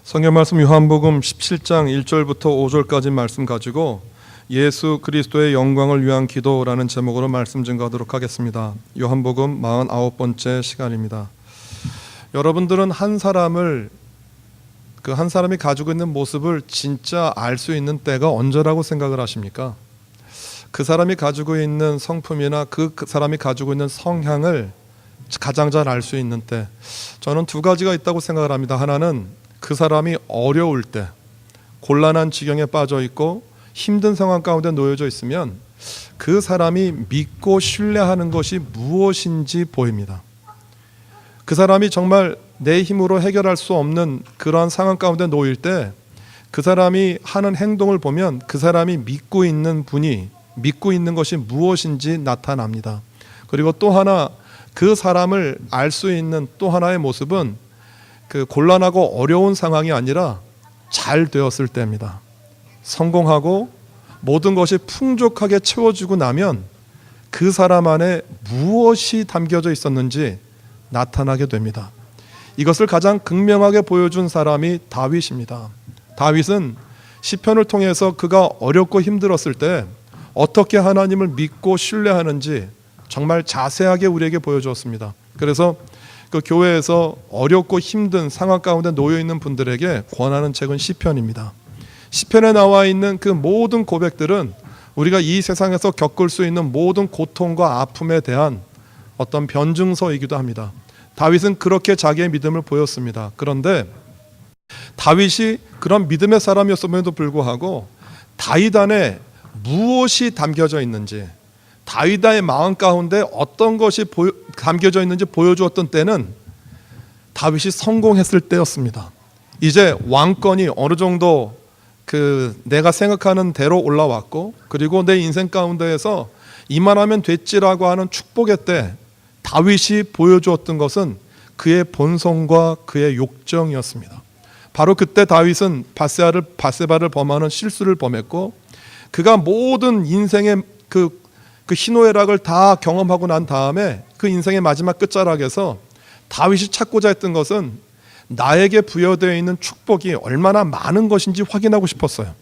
성경 말씀 요한복음 17장 1절부터 5절까지 말씀 가지고 예수 그리스도의 영광을 위한 기도라는 제목으로 말씀 증거하도록 하겠습니다. 요한복음 49번째 시간입니다. 여러분들은 한 사람이 가지고 있는 모습을 진짜 알 수 있는 때가 언제라고 생각을 하십니까? 그 사람이 가지고 있는 성품이나 그 사람이 가지고 있는 성향을 가장 잘 알 수 있는 때, 저는 두 가지가 있다고 생각을 합니다. 하나는 그 사람이 어려울 때, 곤란한 지경에 빠져 있고 힘든 상황 가운데 놓여져 있으면 그 사람이 믿고 신뢰하는 것이 무엇인지 보입니다. 그 사람이 정말 내 힘으로 해결할 수 없는 그러한 상황 가운데 놓일 때 그 사람이 하는 행동을 보면 그 사람이 믿고 있는 것이 무엇인지 나타납니다. 그리고 또 하나, 그 사람을 알 수 있는 또 하나의 모습은 그 곤란하고 어려운 상황이 아니라 잘 되었을 때입니다. 성공하고 모든 것이 풍족하게 채워지고 나면 그 사람 안에 무엇이 담겨져 있었는지 나타나게 됩니다. 이것을 가장 극명하게 보여준 사람이 다윗입니다. 다윗은 시편을 통해서 그가 어렵고 힘들었을 때 어떻게 하나님을 믿고 신뢰하는지 정말 자세하게 우리에게 보여주었습니다. 그래서 그 교회에서 어렵고 힘든 상황 가운데 놓여 있는 분들에게 권하는 책은 시편입니다. 시편에 나와 있는 그 모든 고백들은 우리가 이 세상에서 겪을 수 있는 모든 고통과 아픔에 대한 어떤 변증서이기도 합니다. 다윗은 그렇게 자기의 믿음을 보였습니다. 그런데 다윗이 그런 믿음의 사람이었음에도 불구하고 다윗 안에 무엇이 담겨져 있는지, 다윗의 마음 가운데 어떤 것이 담겨져 있는지 보여주었던 때는 다윗이 성공했을 때였습니다. 이제 왕권이 어느 정도 내가 생각하는 대로 올라왔고, 그리고 내 인생 가운데에서 이만하면 됐지라고 하는 축복의 때 다윗이 보여주었던 것은 그의 본성과 그의 욕정이었습니다. 바로 그때 다윗은 바세바를 범하는 실수를 범했고, 그가 모든 인생의 그 희노애락을 다 경험하고 난 다음에 그 인생의 마지막 끝자락에서 다윗이 찾고자 했던 것은 나에게 부여되어 있는 축복이 얼마나 많은 것인지 확인하고 싶었어요.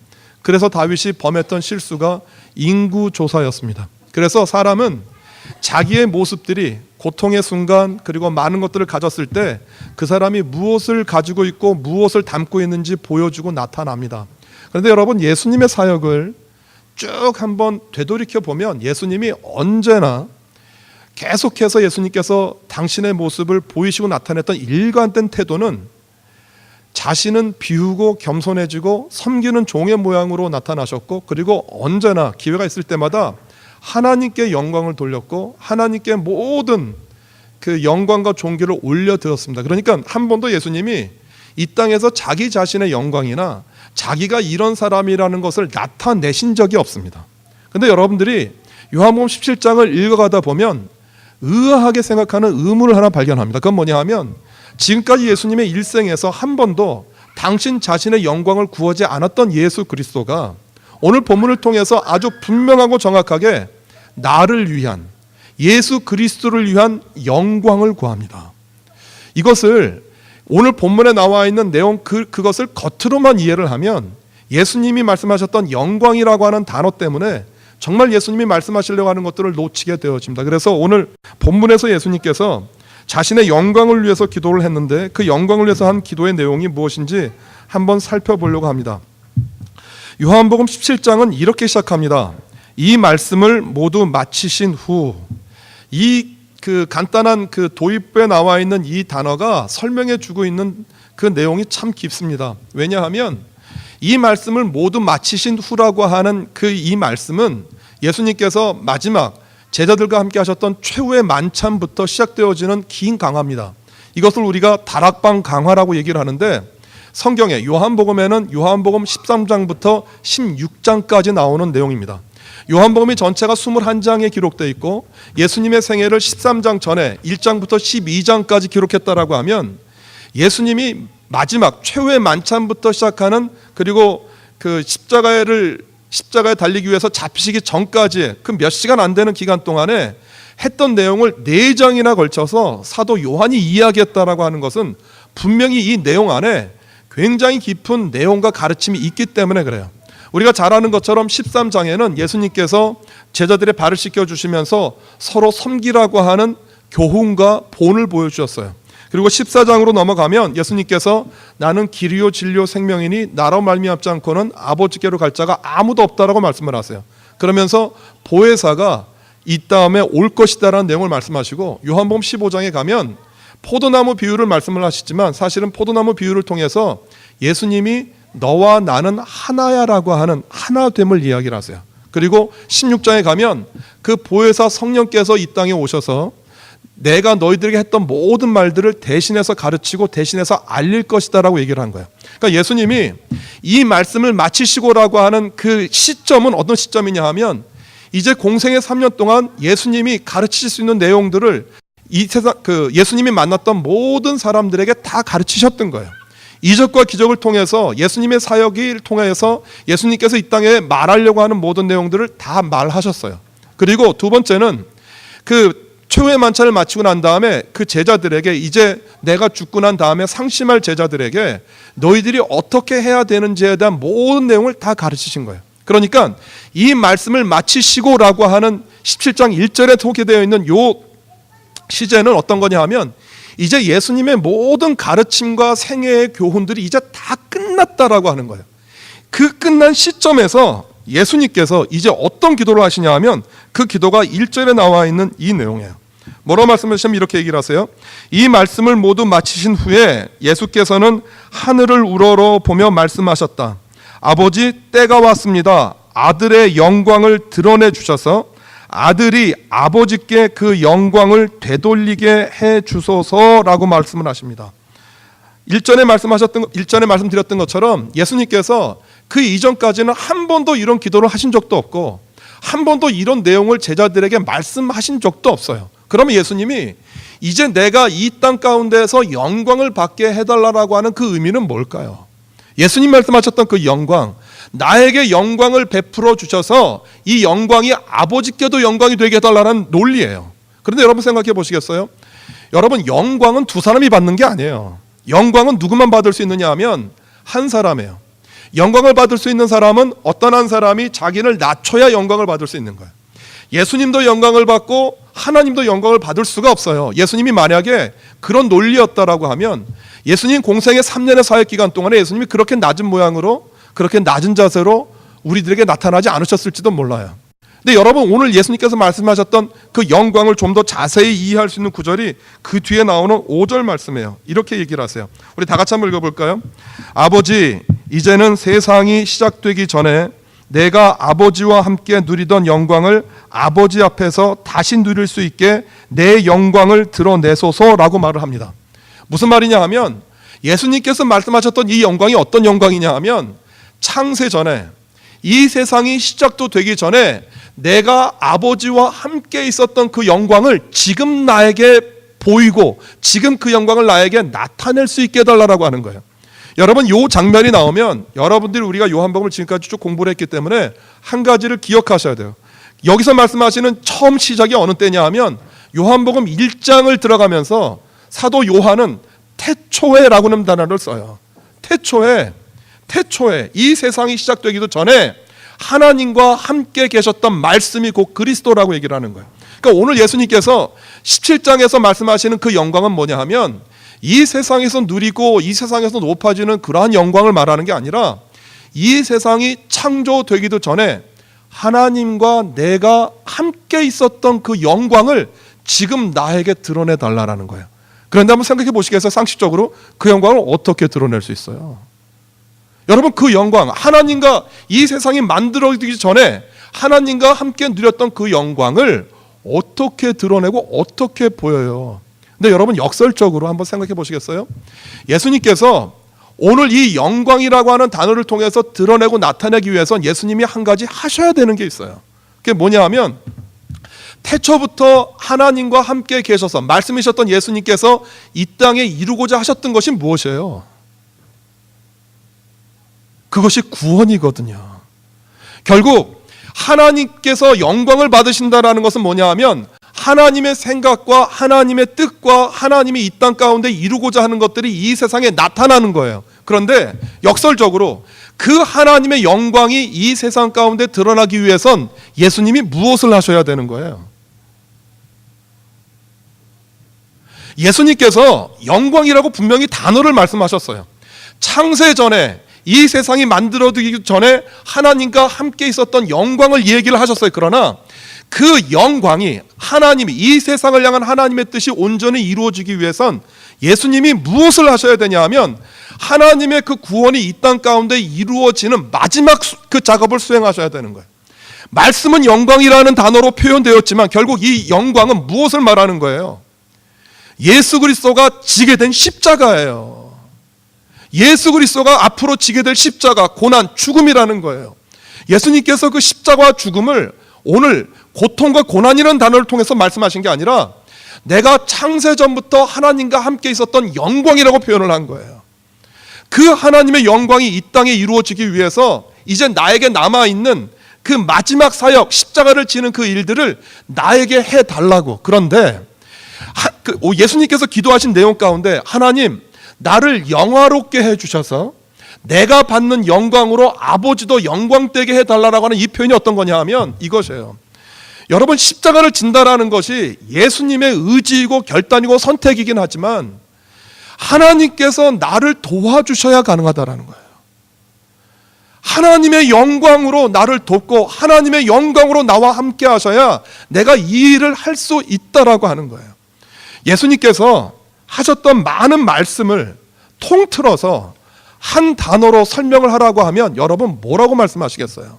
그래서 다윗이 범했던 실수가 인구조사였습니다. 그래서 사람은 자기의 모습들이 고통의 순간, 그리고 많은 것들을 가졌을 때 그 사람이 무엇을 가지고 있고 무엇을 담고 있는지 보여주고 나타납니다. 그런데 여러분, 예수님의 사역을 쭉 한번 되돌이켜 보면 예수님이 언제나 계속해서 예수님께서 당신의 모습을 보이시고 나타냈던 일관된 태도는 자신은 비우고 겸손해지고 섬기는 종의 모양으로 나타나셨고, 그리고 언제나 기회가 있을 때마다 하나님께 영광을 돌렸고 하나님께 모든 그 영광과 존귀를 올려드렸습니다. 그러니까 한 번도 예수님이 이 땅에서 자기 자신의 영광이나 자기가 이런 사람이라는 것을 나타내신 적이 없습니다. 그런데 여러분들이 요한복음 17장을 읽어가다 보면 의아하게 생각하는 의문을 하나 발견합니다. 그건 뭐냐 하면, 지금까지 예수님의 일생에서 한 번도 당신 자신의 영광을 구하지 않았던 예수 그리스도가 오늘 본문을 통해서 아주 분명하고 정확하게 나를 위한, 예수 그리스도를 위한 영광을 구합니다. 이것을 오늘 본문에 나와 있는 내용 그것을 겉으로만 이해를 하면 예수님이 말씀하셨던 영광이라고 하는 단어 때문에 정말 예수님이 말씀하시려고 하는 것들을 놓치게 되어집니다. 그래서 오늘 본문에서 예수님께서 자신의 영광을 위해서 기도를 했는데 그 영광을 위해서 한 기도의 내용이 무엇인지 한번 살펴보려고 합니다. 요한복음 17장은 이렇게 시작합니다. 이 말씀을 모두 마치신 후, 간단한 도입부에 나와 있는 이 단어가 설명해 주고 있는 그 내용이 참 깊습니다. 왜냐하면 이 말씀을 모두 마치신 후라고 하는 이 말씀은 예수님께서 마지막 제자들과 함께 하셨던 최후의 만찬부터 시작되어지는 긴 강화입니다. 이것을 우리가 다락방 강화라고 얘기를 하는데, 성경에 요한복음에는 요한복음 13장부터 16장까지 나오는 내용입니다. 요한복음이 전체가 21장에 기록되어 있고 예수님의 생애를 13장 전에 1장부터 12장까지 기록했다라고 하면, 예수님이 마지막 최후의 만찬부터 시작하는, 그리고 십자가에 달리기 위해서 잡히시기 전까지 그 몇 시간 안 되는 기간 동안에 했던 내용을 4장이나 걸쳐서 사도 요한이 이야기했다라고 하는 것은 분명히 이 내용 안에 굉장히 깊은 내용과 가르침이 있기 때문에 그래요. 우리가 잘 아는 것처럼 13장에는 예수님께서 제자들의 발을 씻겨주시면서 서로 섬기라고 하는 교훈과 본을 보여주셨어요. 그리고 14장으로 넘어가면 예수님께서 나는 길이요 진리요 생명이니 나로 말미암지 않고는 아버지께로 갈 자가 아무도 없다라고 말씀을 하세요. 그러면서 보혜사가 이 다음에 올 것이다라는 내용을 말씀하시고 요한복음 15장에 가면 포도나무 비유를 말씀을 하시지만 사실은 포도나무 비유를 통해서 예수님이 너와 나는 하나야라고 하는 하나됨을 이야기를 하세요. 그리고 16장에 가면 그 보혜사 성령께서 이 땅에 오셔서 내가 너희들에게 했던 모든 말들을 대신해서 가르치고 대신해서 알릴 것이다라고 얘기를 한 거예요. 그러니까 예수님이 이 말씀을 마치시고라고 하는 그 시점은 어떤 시점이냐 하면 이제 공생의 3년 동안 예수님이 가르치실 수 있는 내용들을 이 세상 예수님이 만났던 모든 사람들에게 다 가르치셨던 거예요. 이적과 기적을 통해서 예수님의 사역을 통해서 예수님께서 이 땅에 말하려고 하는 모든 내용들을 다 말하셨어요. 그리고 두 번째는 그 최후의 만찬을 마치고 난 다음에 그 제자들에게 이제 내가 죽고 난 다음에 상심할 제자들에게 너희들이 어떻게 해야 되는지에 대한 모든 내용을 다 가르치신 거예요. 그러니까 이 말씀을 마치시고라고 하는 17장 1절에 소개되어 있는 요 시제는 어떤 거냐 하면 이제 예수님의 모든 가르침과 생애의 교훈들이 이제 다 끝났다라고 하는 거예요. 그 끝난 시점에서 예수님께서 이제 어떤 기도를 하시냐 하면 그 기도가 1절에 나와 있는 이 내용이에요. 뭐라고 말씀하시면 이렇게 얘기를 하세요. 이 말씀을 모두 마치신 후에 예수께서는 하늘을 우러러 보며 말씀하셨다. 아버지, 때가 왔습니다. 아들의 영광을 드러내 주셔서 아들이 아버지께 그 영광을 되돌리게 해 주소서라고 말씀을 하십니다. 일전에 말씀드렸던 것처럼 예수님께서 그 이전까지는 한 번도 이런 기도를 하신 적도 없고 한 번도 이런 내용을 제자들에게 말씀하신 적도 없어요. 그러면 예수님이 이제 내가 이 땅 가운데서 영광을 받게 해달라고 하는 그 의미는 뭘까요? 예수님 말씀하셨던 그 영광, 나에게 영광을 베풀어 주셔서 이 영광이 아버지께도 영광이 되게 해달라는 논리예요. 그런데 여러분 생각해 보시겠어요? 여러분, 영광은 두 사람이 받는 게 아니에요. 영광은 누구만 받을 수 있느냐 하면 한 사람이에요. 영광을 받을 수 있는 사람은 어떤 한 사람이 자기를 낮춰야 영광을 받을 수 있는 거예요. 예수님도 영광을 받고 하나님도 영광을 받을 수가 없어요. 예수님이 만약에 그런 논리였다라고 하면 예수님 공생의 3년의 사역 기간 동안에 예수님이 그렇게 낮은 모양으로 그렇게 낮은 자세로 우리들에게 나타나지 않으셨을지도 몰라요. 근데 여러분, 오늘 예수님께서 말씀하셨던 그 영광을 좀 더 자세히 이해할 수 있는 구절이 그 뒤에 나오는 5절 말씀이에요. 이렇게 얘기를 하세요. 우리 다 같이 한번 읽어볼까요? 아버지, 이제는 세상이 시작되기 전에 내가 아버지와 함께 누리던 영광을 아버지 앞에서 다시 누릴 수 있게 내 영광을 드러내소서라고 말을 합니다. 무슨 말이냐 하면 예수님께서 말씀하셨던 이 영광이 어떤 영광이냐 하면 창세 전에 이 세상이 시작도 되기 전에 내가 아버지와 함께 있었던 그 영광을 지금 나에게 보이고 지금 그 영광을 나에게 나타낼 수 있게 해달라고 하는 거예요. 여러분, 이 장면이 나오면 여러분들이 우리가 요한복음을 지금까지 쭉 공부를 했기 때문에 한 가지를 기억하셔야 돼요. 여기서 말씀하시는 처음 시작이 어느 때냐 하면 요한복음 1장을 들어가면서 사도 요한은 태초에라고 하는 단어를 써요. 태초에 이 세상이 시작되기도 전에 하나님과 함께 계셨던 말씀이 곧 그리스도라고 얘기를 하는 거예요. 그러니까 오늘 예수님께서 17장에서 말씀하시는 그 영광은 뭐냐 하면 이 세상에서 누리고 이 세상에서 높아지는 그러한 영광을 말하는 게 아니라 이 세상이 창조되기도 전에 하나님과 내가 함께 있었던 그 영광을 지금 나에게 드러내 달라라는 거예요. 그런데 한번 생각해 보시겠어요? 상식적으로 그 영광을 어떻게 드러낼 수 있어요? 여러분, 그 영광, 하나님과 이 세상이 만들어지기 전에 하나님과 함께 누렸던 그 영광을 어떻게 드러내고 어떻게 보여요? 근데 여러분, 역설적으로 한번 생각해 보시겠어요? 예수님께서 오늘 이 영광이라고 하는 단어를 통해서 드러내고 나타내기 위해선 예수님이 한 가지 하셔야 되는 게 있어요. 그게 뭐냐 하면 태초부터 하나님과 함께 계셔서 말씀이셨던 예수님께서 이 땅에 이루고자 하셨던 것이 무엇이에요? 그것이 구원이거든요. 결국 하나님께서 영광을 받으신다라는 것은 뭐냐 하면 하나님의 생각과 하나님의 뜻과 하나님이 이 땅 가운데 이루고자 하는 것들이 이 세상에 나타나는 거예요. 그런데 역설적으로 그 하나님의 영광이 이 세상 가운데 드러나기 위해선 예수님이 무엇을 하셔야 되는 거예요? 예수님께서 영광이라고 분명히 단어를 말씀하셨어요. 창세 전에, 이 세상이 만들어지기 전에 하나님과 함께 있었던 영광을 얘기를 하셨어요. 그러나 그 영광이 하나님이 이 세상을 향한 하나님의 뜻이 온전히 이루어지기 위해선 예수님이 무엇을 하셔야 되냐 하면 하나님의 그 구원이 이 땅 가운데 이루어지는 마지막 그 작업을 수행하셔야 되는 거예요. 말씀은 영광이라는 단어로 표현되었지만 결국 이 영광은 무엇을 말하는 거예요? 예수 그리스도가 지게 된 십자가예요. 예수 그리스도가 앞으로 지게 될 십자가, 고난, 죽음이라는 거예요. 예수님께서 그 십자가와 죽음을 오늘 고통과 고난이라는 단어를 통해서 말씀하신 게 아니라 내가 창세전부터 하나님과 함께 있었던 영광이라고 표현을 한 거예요. 그 하나님의 영광이 이 땅에 이루어지기 위해서 이제 나에게 남아있는 그 마지막 사역, 십자가를 지는 그 일들을 나에게 해달라고. 그런데 예수님께서 기도하신 내용 가운데 하나님, 나를 영화롭게 해주셔서 내가 받는 영광으로 아버지도 영광되게 해달라고 하는 이 표현이 어떤 거냐 하면 이것이에요. 여러분, 십자가를 진다라는 것이 예수님의 의지이고 결단이고 선택이긴 하지만 하나님께서 나를 도와주셔야 가능하다라는 거예요. 하나님의 영광으로 나를 돕고 하나님의 영광으로 나와 함께 하셔야 내가 이 일을 할 수 있다라고 하는 거예요. 예수님께서 하셨던 많은 말씀을 통틀어서 한 단어로 설명을 하라고 하면 여러분 뭐라고 말씀하시겠어요?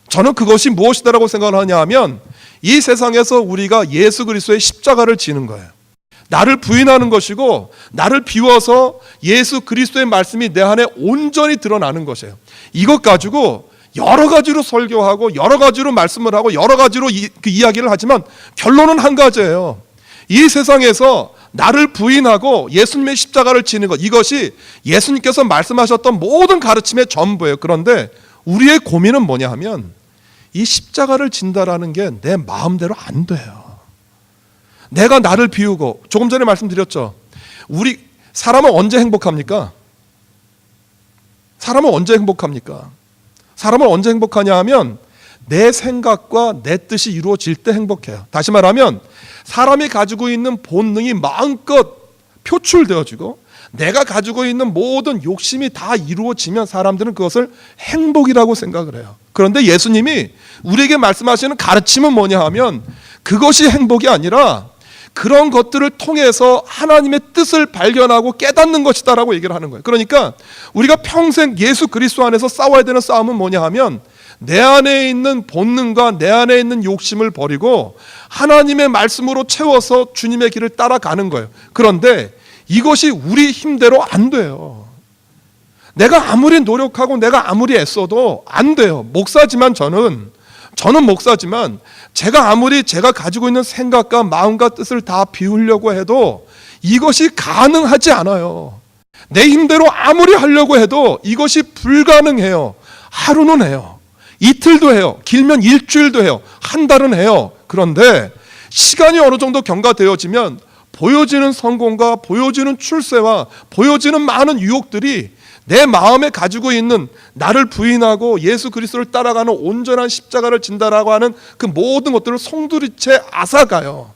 저는 그것이 무엇이다라고 생각을 하냐 하면 이 세상에서 우리가 예수 그리스도의 십자가를 지는 거예요. 나를 부인하는 것이고 나를 비워서 예수 그리스도의 말씀이 내 안에 온전히 드러나는 것이에요. 이것 가지고 여러 가지로 설교하고 여러 가지로 말씀을 하고 여러 가지로 그 이야기를 하지만 결론은 한 가지예요. 이 세상에서 나를 부인하고 예수님의 십자가를 지는 것, 이것이 예수님께서 말씀하셨던 모든 가르침의 전부예요. 그런데 우리의 고민은 뭐냐 하면 이 십자가를 진다라는 게 내 마음대로 안 돼요. 내가 나를 비우고, 조금 전에 말씀드렸죠. 사람은 언제 행복합니까? 사람은 언제 행복합니까? 사람은 언제 행복하냐 하면 내 생각과 내 뜻이 이루어질 때 행복해요. 다시 말하면 사람이 가지고 있는 본능이 마음껏 표출되어지고 내가 가지고 있는 모든 욕심이 다 이루어지면 사람들은 그것을 행복이라고 생각을 해요. 그런데 예수님이 우리에게 말씀하시는 가르침은 뭐냐 하면 그것이 행복이 아니라 그런 것들을 통해서 하나님의 뜻을 발견하고 깨닫는 것이다라고 얘기를 하는 거예요. 그러니까 우리가 평생 예수 그리스도 안에서 싸워야 되는 싸움은 뭐냐 하면 내 안에 있는 본능과 내 안에 있는 욕심을 버리고 하나님의 말씀으로 채워서 주님의 길을 따라가는 거예요. 그런데 이것이 우리 힘대로 안 돼요. 내가 아무리 노력하고 내가 아무리 애써도 안 돼요. 목사지만 저는 목사지만 제가 아무리 제가 가지고 있는 생각과 마음과 뜻을 다 비우려고 해도 이것이 가능하지 않아요. 내 힘대로 아무리 하려고 해도 이것이 불가능해요. 하루는 해요. 이틀도 해요. 길면 일주일도 해요. 한 달은 해요. 그런데 시간이 어느 정도 경과되어지면 보여지는 성공과 보여지는 출세와 보여지는 많은 유혹들이 내 마음에 가지고 있는 나를 부인하고 예수 그리스도를 따라가는 온전한 십자가를 진다라고 하는 그 모든 것들을 송두리째 앗아가요.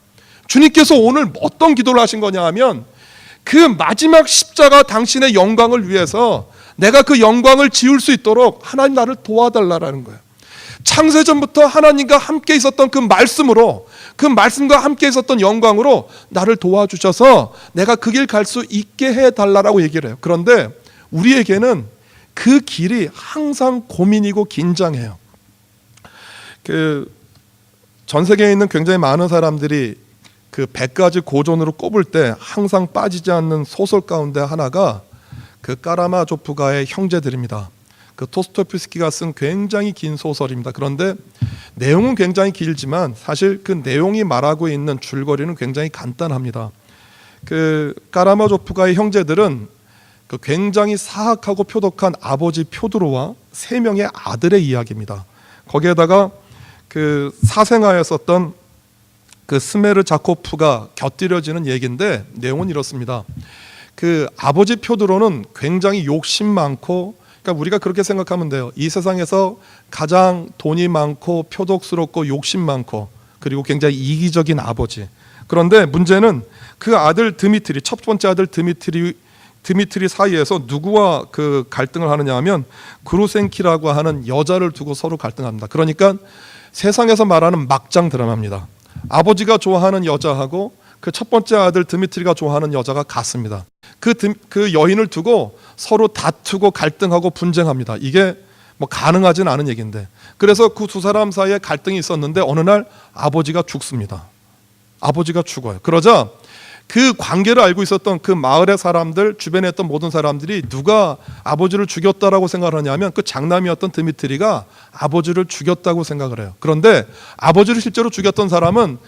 주님께서 오늘 어떤 기도를 하신 거냐 하면 그 마지막 십자가 당신의 영광을 위해서 내가 그 영광을 지울 수 있도록 하나님 나를 도와달라는 거예요. 창세전부터 하나님과 함께 있었던 그 말씀으로, 그 말씀과 함께 있었던 영광으로 나를 도와주셔서 내가 그 길 갈 수 있게 해달라고 얘기를 해요. 그런데 우리에게는 그 길이 항상 고민이고 긴장해요. 전 세계에 있는 굉장히 많은 사람들이 그 100가지 고전으로 꼽을 때 항상 빠지지 않는 소설 가운데 하나가 그 까라마조프가의 형제들입니다. 그 토스토옙스키가 쓴 굉장히 긴 소설입니다. 그런데 내용은 굉장히 길지만 사실 그 내용이 말하고 있는 줄거리는 굉장히 간단합니다. 그 까라마조프가의 형제들은 그 굉장히 사악하고 표독한 아버지 표드로와 3명의 아들의 이야기입니다. 거기에다가 그 사생아였었던 그 스메르 자코프가 곁들여지는 얘기인데 내용은 이렇습니다. 그 아버지 표드로는 굉장히 욕심 많고, 그러니까 우리가 그렇게 생각하면 돼요. 이 세상에서 가장 돈이 많고 표독스럽고 욕심 많고 그리고 굉장히 이기적인 아버지. 그런데 문제는 그 아들 드미트리, 첫 번째 아들 드미트리 사이에서 누구와 그 갈등을 하느냐 하면 그루센키라고 하는 여자를 두고 서로 갈등합니다. 그러니까 세상에서 말하는 막장 드라마입니다. 아버지가 좋아하는 여자하고 그 첫 번째 아들 드미트리가 좋아하는 여자가 같습니다. 그 여인을 두고 서로 다투고 갈등하고 분쟁합니다. 이게 뭐 가능하진 않은 얘기인데, 그래서 그 두 사람 사이에 갈등이 있었는데 어느 날 아버지가 죽습니다. 아버지가 죽어요. 그러자 그 관계를 알고 있었던 그 마을의 사람들, 주변에 있던 모든 사람들이 누가 아버지를 죽였다라고 생각을 하냐면 그 장남이었던 드미트리가 아버지를 죽였다고 생각을 해요. 그런데 아버지를 실제로 죽였던 사람은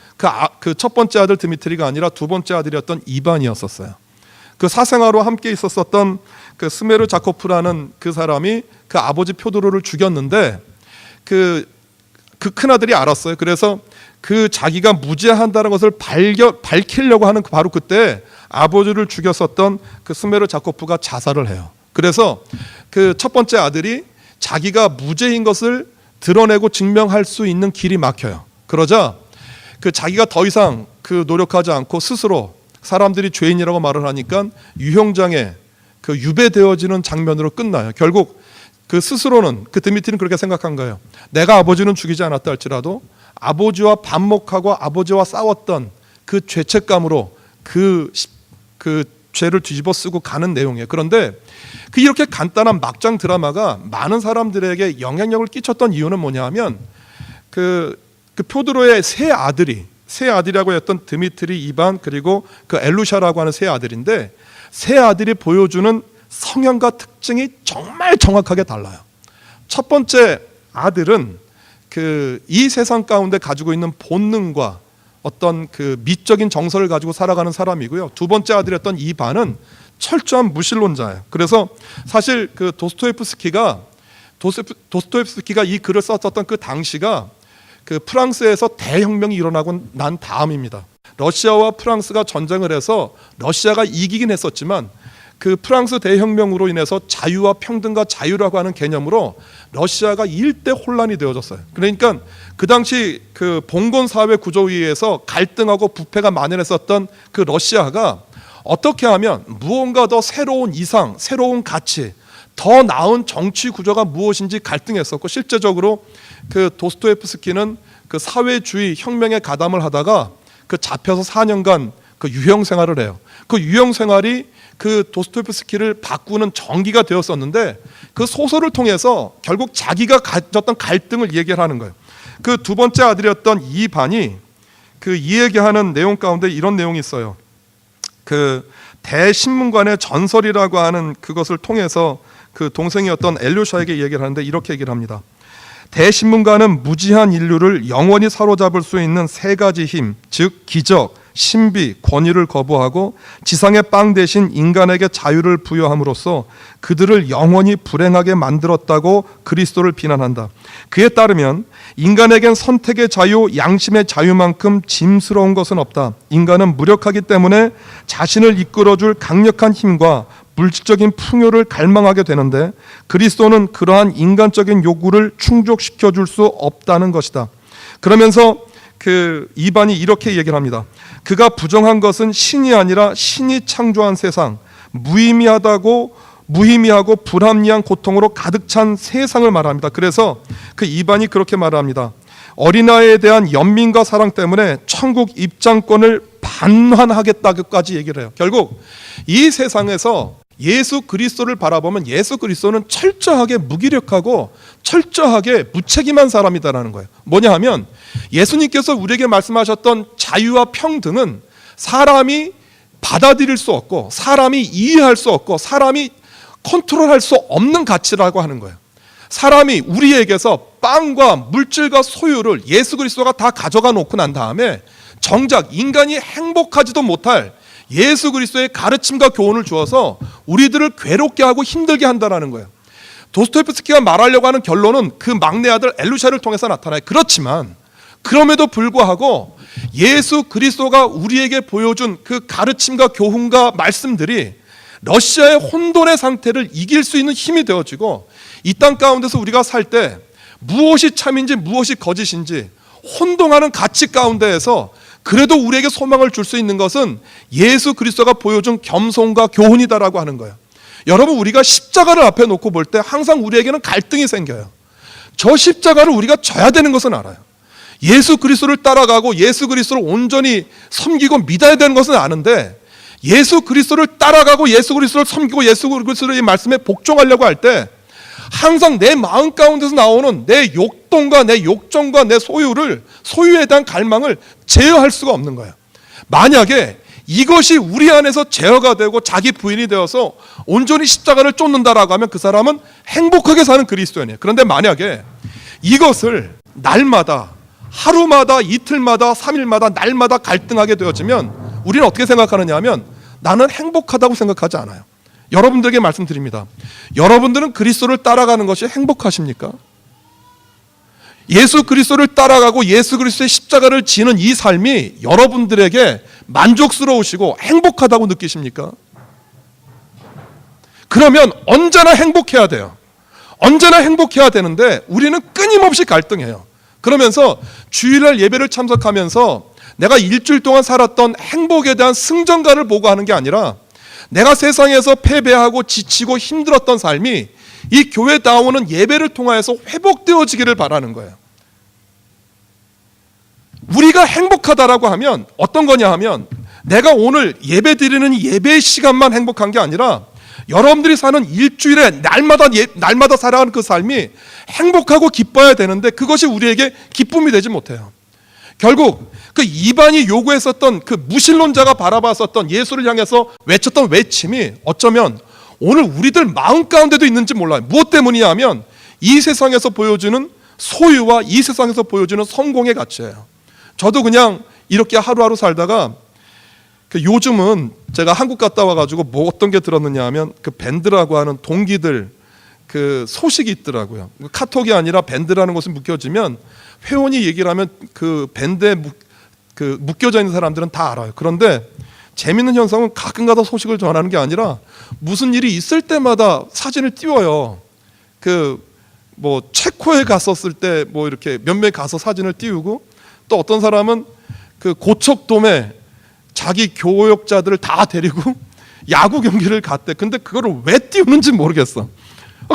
그 첫 번째 아들 드미트리가 아니라 두 번째 아들이었던 이반이었었어요. 그 사생아로 함께 있었던 그 스메르 자코프라는 그 사람이 그 아버지 표드로를 죽였는데 그 큰아들이 알았어요. 그래서 그 자기가 무죄한다는 것을 밝히려고 하는 바로 그때 아버지를 죽였었던 그 스메르 자코프가 자살을 해요. 그래서 그 첫 번째 아들이 자기가 무죄인 것을 드러내고 증명할 수 있는 길이 막혀요. 그러자 그 자기가 더 이상 그 노력하지 않고 스스로 사람들이 죄인이라고 말을 하니까 유형장에 그 유배되어지는 장면으로 끝나요. 결국 그 스스로는, 그 드미트리는 그렇게 생각한 거예요. 내가 아버지는 죽이지 않았다 할지라도 아버지와 반목하고 아버지와 싸웠던 그 죄책감으로 그 죄를 뒤집어 쓰고 가는 내용이에요. 그런데 그 이렇게 간단한 막장 드라마가 많은 사람들에게 영향력을 끼쳤던 이유는 뭐냐 하면 그 표드로의 세 아들이라고 했던 드미트리, 이반, 그리고 그 엘루샤라고 하는 세 아들인데, 세 아들이 보여주는 성향과 특징이 정말 정확하게 달라요. 첫 번째 아들은 이 세상 가운데 가지고 있는 본능과 어떤 그 미적인 정서를 가지고 살아가는 사람이고요. 두 번째 아들이었던 이반은 철저한 무신론자예요. 그래서 사실 그 도스토옙스키가 이 글을 썼었던 그 당시가 그 프랑스에서 대혁명이 일어나고 난 다음입니다. 러시아와 프랑스가 전쟁을 해서 러시아가 이기긴 했었지만 그 프랑스 대혁명으로 인해서 자유와 평등과 자유라고 하는 개념으로 러시아가 일대 혼란이 되어졌어요. 그러니까 그 당시 그 봉건 사회 구조에 의해서 갈등하고 부패가 만연했었던 그 러시아가 어떻게 하면 무언가 더 새로운 이상, 새로운 가치, 더 나은 정치 구조가 무엇인지 갈등했었고, 실제적으로 그 도스토옙스키는 그 사회주의 혁명에 가담을 하다가 그 잡혀서 4년간 그 유형 생활을 해요. 그 유형 생활이 그 도스토옙스키를 바꾸는 전기가 되었었는데, 그 소설을 통해서 결국 자기가 가졌던 갈등을 얘기하는 거예요. 그 두 번째 아들이었던 이반이 그 얘기하는 내용 가운데 이런 내용이 있어요. 그 대신문관의 전설이라고 하는 그것을 통해서 그 동생이었던 엘류샤에게 얘기를 하는데 이렇게 얘기를 합니다. 대신문관은 무지한 인류를 영원히 사로잡을 수 있는 세 가지 힘, 즉 기적, 신비, 권위를 거부하고 지상의 빵 대신 인간에게 자유를 부여함으로써 그들을 영원히 불행하게 만들었다고 그리스도를 비난한다. 그에 따르면 인간에겐 선택의 자유, 양심의 자유만큼 짐스러운 것은 없다. 인간은 무력하기 때문에 자신을 이끌어줄 강력한 힘과 물질적인 풍요를 갈망하게 되는데 그리스도는 그러한 인간적인 요구를 충족시켜줄 수 없다는 것이다. 그러면서 그 이반이 이렇게 얘기를 합니다. 그가 부정한 것은 신이 아니라 신이 창조한 세상, 무의미하고 불합리한 고통으로 가득 찬 세상을 말합니다. 그래서 그 이반이 그렇게 말합니다. 어린아이에 대한 연민과 사랑 때문에 천국 입장권을 반환하겠다고까지 얘기를 해요. 결국 이 세상에서 예수 그리스도를 바라보면 예수 그리스도는 철저하게 무기력하고 철저하게 무책임한 사람이다라는 거예요. 뭐냐 하면 예수님께서 우리에게 말씀하셨던 자유와 평등은 사람이 받아들일 수 없고 사람이 이해할 수 없고 사람이 컨트롤할 수 없는 가치라고 하는 거예요. 사람이 우리에게서 빵과 물질과 소유를 예수 그리스도가 다 가져가 놓고 난 다음에 정작 인간이 행복하지도 못할 예수 그리스도의 가르침과 교훈을 주어서 우리들을 괴롭게 하고 힘들게 한다는 거예요. 도스토옙스키가 말하려고 하는 결론은 그 막내 아들 엘루샤를 통해서 나타나요. 그렇지만 그럼에도 불구하고 예수 그리스도가 우리에게 보여준 그 가르침과 교훈과 말씀들이 러시아의 혼돈의 상태를 이길 수 있는 힘이 되어지고, 이 땅 가운데서 우리가 살 때 무엇이 참인지 무엇이 거짓인지 혼동하는 가치 가운데에서 그래도 우리에게 소망을 줄 수 있는 것은 예수 그리스도가 보여준 겸손과 교훈이다라고 하는 거예요. 여러분, 우리가 십자가를 앞에 놓고 볼 때 항상 우리에게는 갈등이 생겨요. 저 십자가를 우리가 져야 되는 것은 알아요. 예수 그리스도를 따라가고 예수 그리스도를 온전히 섬기고 믿어야 되는 것은 아는데, 예수 그리스도를 따라가고 예수 그리스도를 섬기고 예수 그리스도의 말씀에 복종하려고 할 때 항상 내 마음 가운데서 나오는 내 욕동과 내 욕정과 내 소유에 대한 갈망을 제어할 수가 없는 거예요. 만약에 이것이 우리 안에서 제어가 되고 자기 부인이 되어서 온전히 십자가를 쫓는다라고 하면 그 사람은 행복하게 사는 그리스도인이에요. 그런데 만약에 이것을 날마다, 하루마다, 이틀마다, 3일마다, 날마다 갈등하게 되어지면 우리는 어떻게 생각하느냐 하면 나는 행복하다고 생각하지 않아요. 여러분들에게 말씀드립니다. 여러분들은 그리스도를 따라가는 것이 행복하십니까? 예수 그리스도를 따라가고 예수 그리스도의 십자가를 지는 이 삶이 여러분들에게 만족스러우시고 행복하다고 느끼십니까? 그러면 언제나 행복해야 돼요. 언제나 행복해야 되는데 우리는 끊임없이 갈등해요. 그러면서 주일날 예배를 참석하면서 내가 일주일 동안 살았던 행복에 대한 승전가를 보고 하는 게 아니라 내가 세상에서 패배하고 지치고 힘들었던 삶이 이 교회 나오는 예배를 통하여서 회복되어지기를 바라는 거예요. 우리가 행복하다라고 하면 어떤 거냐 하면 내가 오늘 예배 드리는 예배의 시간만 행복한 게 아니라 여러분들이 사는 일주일에 날마다 살아가는 그 삶이 행복하고 기뻐야 되는데 그것이 우리에게 기쁨이 되지 못해요. 결국 그 이반이 요구했었던 그 무신론자가 바라봤었던 예수를 향해서 외쳤던 외침이 어쩌면 오늘 우리들 마음 가운데도 있는지 몰라요. 무엇 때문이냐 하면 이 세상에서 보여주는 소유와 이 세상에서 보여주는 성공의 가치예요. 저도 그냥 이렇게 하루하루 살다가 요즘은 제가 한국 갔다 와가지고 뭐 어떤 게 들었느냐 하면 그 밴드라고 하는 동기들 그 소식이 있더라고요. 카톡이 아니라 밴드라는 것을 묶여지면 회원이 얘기를 하면 그 밴드에 묶여져 있는 사람들은 다 알아요. 그런데 재밌는 현상은 가끔가다 소식을 전하는 게 아니라 무슨 일이 있을 때마다 사진을 띄워요. 뭐 체코에 갔었을 때 뭐 이렇게 몇몇 가서 사진을 띄우고, 또 어떤 사람은 그 고척돔에 자기 교역자들을 다 데리고 야구 경기를 갔대. 근데 그거를 왜 띄우는지 모르겠어.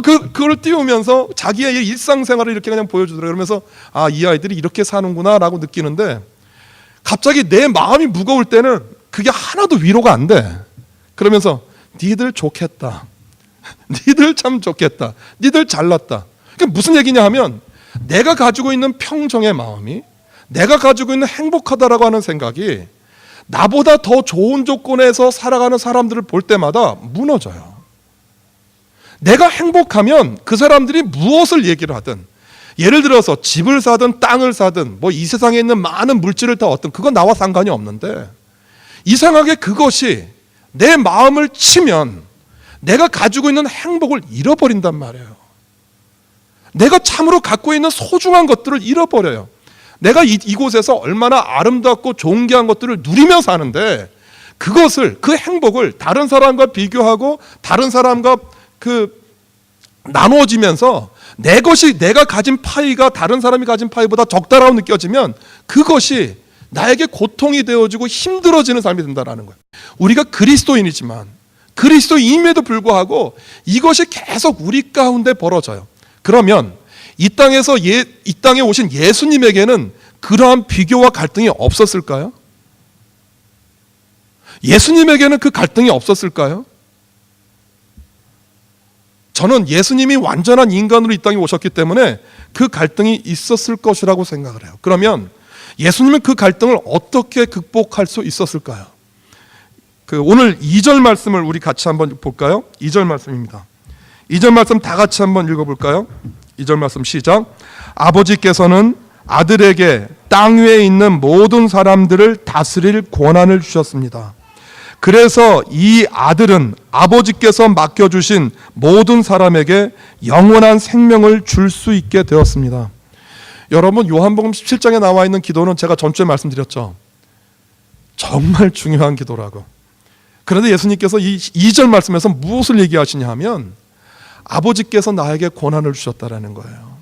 그걸 띄우면서 자기의 일상생활을 이렇게 그냥 보여주더라고요. 그러면서 이 아이들이 이렇게 사는구나 라고 느끼는데, 갑자기 내 마음이 무거울 때는 그게 하나도 위로가 안 돼. 그러면서 니들 좋겠다, 니들 참 좋겠다, 니들 잘났다. 그게 무슨 얘기냐 하면 내가 가지고 있는 평정의 마음이, 내가 가지고 있는 행복하다라고 하는 생각이 나보다 더 좋은 조건에서 살아가는 사람들을 볼 때마다 무너져요. 내가 행복하면 그 사람들이 무엇을 얘기를 하든, 예를 들어서 집을 사든 땅을 사든 뭐 이 세상에 있는 많은 물질을 다 얻든 그건 나와 상관이 없는데, 이상하게 그것이 내 마음을 치면 내가 가지고 있는 행복을 잃어버린단 말이에요. 내가 참으로 갖고 있는 소중한 것들을 잃어버려요. 내가 이곳에서 얼마나 아름답고 존귀한 것들을 누리며 사는데 그 행복을 다른 사람과 비교하고 다른 사람과 나누어지면서 내가 가진 파이가 다른 사람이 가진 파이보다 적다라고 느껴지면 그것이 나에게 고통이 되어지고 힘들어지는 삶이 된다는 거예요. 우리가 그리스도인이지만 그리스도인임에도 불구하고 이것이 계속 우리 가운데 벌어져요. 그러면 이 땅에 오신 예수님에게는 그러한 비교와 갈등이 없었을까요? 예수님에게는 그 갈등이 없었을까요? 저는 예수님이 완전한 인간으로 이 땅에 오셨기 때문에 그 갈등이 있었을 것이라고 생각을 해요. 그러면 예수님은 그 갈등을 어떻게 극복할 수 있었을까요? 오늘 2절 말씀을 우리 같이 한번 볼까요? 2절 말씀입니다. 2절 말씀 다 같이 한번 읽어볼까요? 2절 말씀 시작. 아버지께서는 아들에게 땅 위에 있는 모든 사람들을 다스릴 권한을 주셨습니다. 그래서 이 아들은 아버지께서 맡겨주신 모든 사람에게 영원한 생명을 줄 수 있게 되었습니다. 여러분, 요한복음 17장에 나와 있는 기도는 제가 전주에 말씀드렸죠. 정말 중요한 기도라고. 그런데 예수님께서 이 2절 말씀에서 무엇을 얘기하시냐 하면 아버지께서 나에게 권한을 주셨다라는 거예요.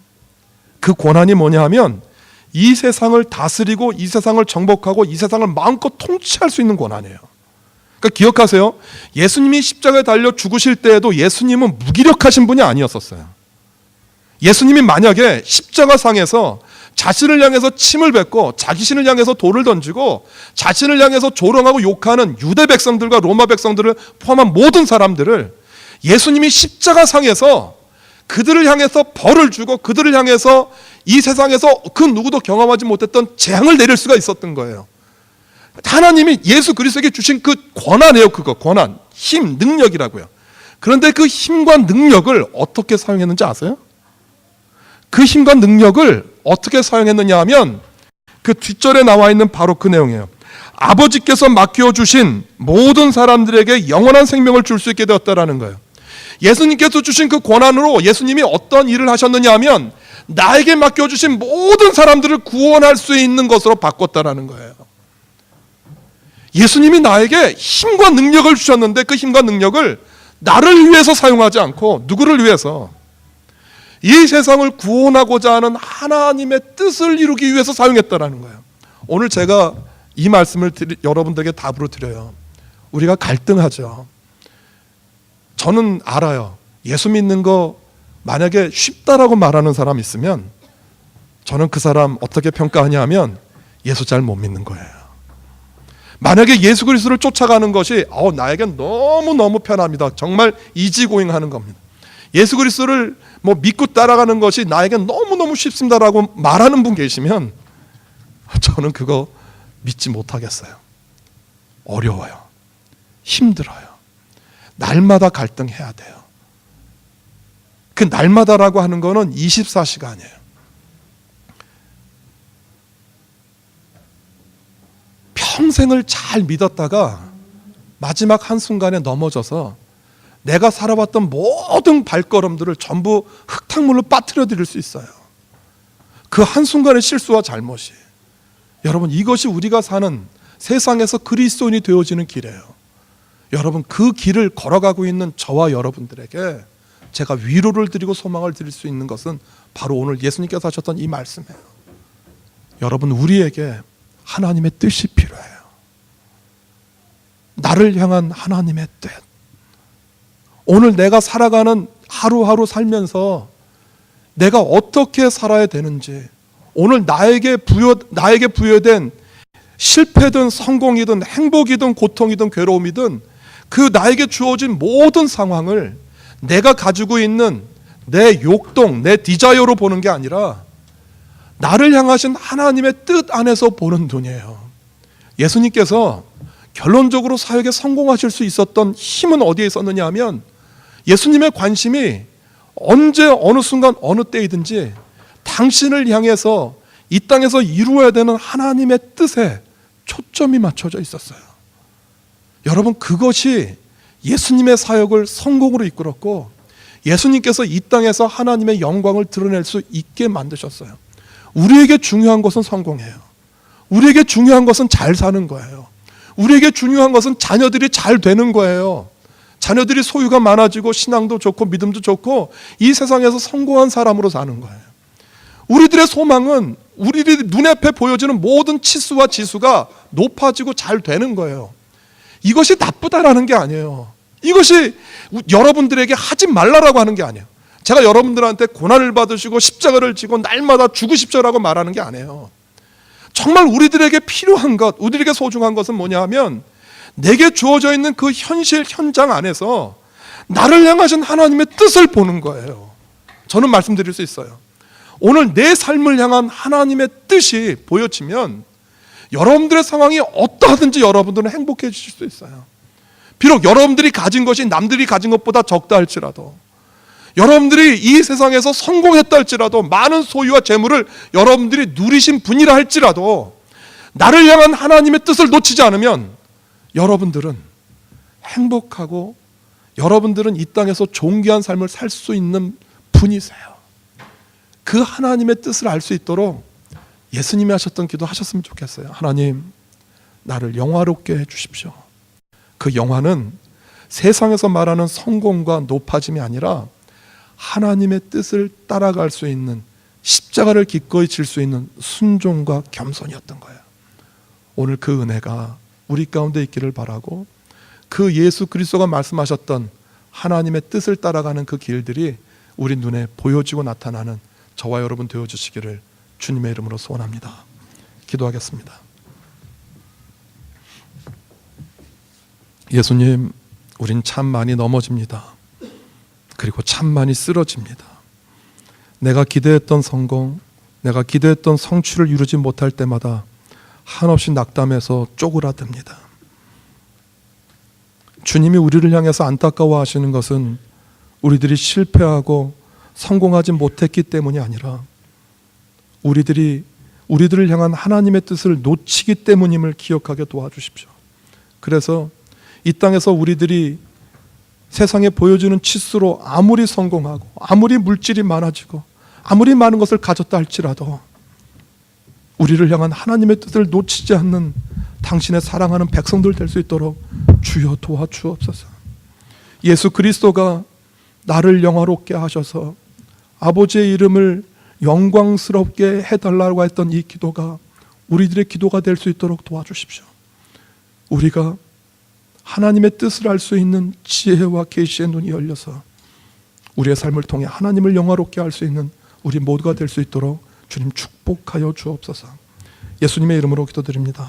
그 권한이 뭐냐 하면 이 세상을 다스리고 이 세상을 정복하고 이 세상을 마음껏 통치할 수 있는 권한이에요. 그러니까 기억하세요. 예수님이 십자가에 달려 죽으실 때에도 예수님은 무기력하신 분이 아니었었어요. 예수님이 만약에 십자가상에서 자신을 향해서 침을 뱉고 자신을 향해서 돌을 던지고 자신을 향해서 조롱하고 욕하는 유대 백성들과 로마 백성들을 포함한 모든 사람들을 예수님이 십자가상에서 그들을 향해서 벌을 주고 그들을 향해서 이 세상에서 그 누구도 경험하지 못했던 재앙을 내릴 수가 있었던 거예요. 하나님이 예수 그리스도에게 주신 그 권한이에요. 그거 권한, 힘, 능력이라고요. 그런데 그 힘과 능력을 어떻게 사용했는지 아세요? 그 힘과 능력을 어떻게 사용했느냐 하면 그 뒷절에 나와 있는 바로 그 내용이에요. 아버지께서 맡겨주신 모든 사람들에게 영원한 생명을 줄 수 있게 되었다라는 거예요. 예수님께서 주신 그 권한으로 예수님이 어떤 일을 하셨느냐 하면 나에게 맡겨주신 모든 사람들을 구원할 수 있는 것으로 바꿨다라는 거예요. 예수님이 나에게 힘과 능력을 주셨는데 그 힘과 능력을 나를 위해서 사용하지 않고 누구를 위해서? 이 세상을 구원하고자 하는 하나님의 뜻을 이루기 위해서 사용했다라는 거예요. 오늘 제가 이 말씀을 여러분들에게 답으로 드려요. 우리가 갈등하죠. 저는 알아요. 예수 믿는 거 만약에 쉽다라고 말하는 사람 있으면 저는 그 사람 어떻게 평가하냐 하면 예수 잘 못 믿는 거예요. 만약에 예수 그리스도를 쫓아가는 것이 나에겐 너무너무 편합니다. 정말 이지고잉하는 겁니다. 예수 그리스도를 믿고 따라가는 것이 나에겐 너무너무 쉽습니다라고 말하는 분 계시면 저는 그거 믿지 못하겠어요. 어려워요. 힘들어요. 날마다 갈등해야 돼요. 그 날마다라고 하는 거는 24시간이에요. 평생을 잘 믿었다가 마지막 한순간에 넘어져서 내가 살아왔던 모든 발걸음들을 전부 흙탕물로 빠뜨려 드릴 수 있어요. 그 한순간의 실수와 잘못이. 여러분, 이것이 우리가 사는 세상에서 그리스도인이 되어지는 길이에요. 여러분, 그 길을 걸어가고 있는 저와 여러분들에게 제가 위로를 드리고 소망을 드릴 수 있는 것은 바로 오늘 예수님께서 하셨던 이 말씀이에요. 여러분, 우리에게 하나님의 뜻이 필요해요. 나를 향한 하나님의 뜻. 오늘 내가 살아가는 하루하루 살면서 내가 어떻게 살아야 되는지, 오늘 나에게 부여된 실패든 성공이든 행복이든 고통이든 괴로움이든 그 나에게 주어진 모든 상황을 내가 가지고 있는 내 욕동, 내 디자이어로 보는 게 아니라 나를 향하신 하나님의 뜻 안에서 보는 눈이에요. 예수님께서 결론적으로 사역에 성공하실 수 있었던 힘은 어디에 있었느냐 하면 예수님의 관심이 언제 어느 순간 어느 때이든지 당신을 향해서 이 땅에서 이루어야 되는 하나님의 뜻에 초점이 맞춰져 있었어요. 여러분, 그것이 예수님의 사역을 성공으로 이끌었고 예수님께서 이 땅에서 하나님의 영광을 드러낼 수 있게 만드셨어요. 우리에게 중요한 것은 성공이에요. 우리에게 중요한 것은 잘 사는 거예요. 우리에게 중요한 것은 자녀들이 잘 되는 거예요. 자녀들이 소유가 많아지고 신앙도 좋고 믿음도 좋고 이 세상에서 성공한 사람으로 사는 거예요. 우리들의 소망은 우리들이 눈앞에 보여지는 모든 치수와 지수가 높아지고 잘 되는 거예요. 이것이 나쁘다라는 게 아니에요. 이것이 여러분들에게 하지 말라라고 하는 게 아니에요. 제가 여러분들한테 고난을 받으시고 십자가를 지고 날마다 죽으십시오라고 말하는 게 아니에요. 정말 우리들에게 필요한 것, 우리에게 소중한 것은 뭐냐 하면 내게 주어져 있는 그 현실 현장 안에서 나를 향하신 하나님의 뜻을 보는 거예요. 저는 말씀드릴 수 있어요. 오늘 내 삶을 향한 하나님의 뜻이 보여지면 여러분들의 상황이 어떠하든지 여러분들은 행복해지실 수 있어요. 비록 여러분들이 가진 것이 남들이 가진 것보다 적다 할지라도, 여러분들이 이 세상에서 성공했다 할지라도, 많은 소유와 재물을 여러분들이 누리신 분이라 할지라도 나를 향한 하나님의 뜻을 놓치지 않으면 여러분들은 행복하고 여러분들은 이 땅에서 존귀한 삶을 살 수 있는 분이세요. 그 하나님의 뜻을 알 수 있도록 예수님이 하셨던 기도 하셨으면 좋겠어요. 하나님, 나를 영화롭게 해주십시오. 그 영화는 세상에서 말하는 성공과 높아짐이 아니라 하나님의 뜻을 따라갈 수 있는, 십자가를 기꺼이 질 수 있는 순종과 겸손이었던 거예요. 오늘 그 은혜가 우리 가운데 있기를 바라고, 그 예수 그리스도가 말씀하셨던 하나님의 뜻을 따라가는 그 길들이 우리 눈에 보여지고 나타나는 저와 여러분 되어주시기를 주님의 이름으로 소원합니다. 기도하겠습니다. 예수님, 우린 참 많이 넘어집니다. 그리고 참 많이 쓰러집니다. 내가 기대했던 성공, 내가 기대했던 성취를 이루지 못할 때마다 한없이 낙담해서 쪼그라듭니다. 주님이 우리를 향해서 안타까워하시는 것은 우리들이 실패하고 성공하지 못했기 때문이 아니라 우리들을 향한 하나님의 뜻을 놓치기 때문임을 기억하게 도와주십시오. 그래서 이 땅에서 우리들이 세상에 보여주는 치수로 아무리 성공하고 아무리 물질이 많아지고 아무리 많은 것을 가졌다 할지라도 우리를 향한 하나님의 뜻을 놓치지 않는 당신의 사랑하는 백성들 될 수 있도록 주여 도와주옵소서. 예수 그리스도가 나를 영화롭게 하셔서 아버지의 이름을 영광스럽게 해달라고 했던 이 기도가 우리들의 기도가 될 수 있도록 도와주십시오. 우리가 하나님의 뜻을 알 수 있는 지혜와 계시의 눈이 열려서 우리의 삶을 통해 하나님을 영화롭게 할 수 있는 우리 모두가 될 수 있도록 주님 축복하여 주옵소서. 예수님의 이름으로 기도드립니다.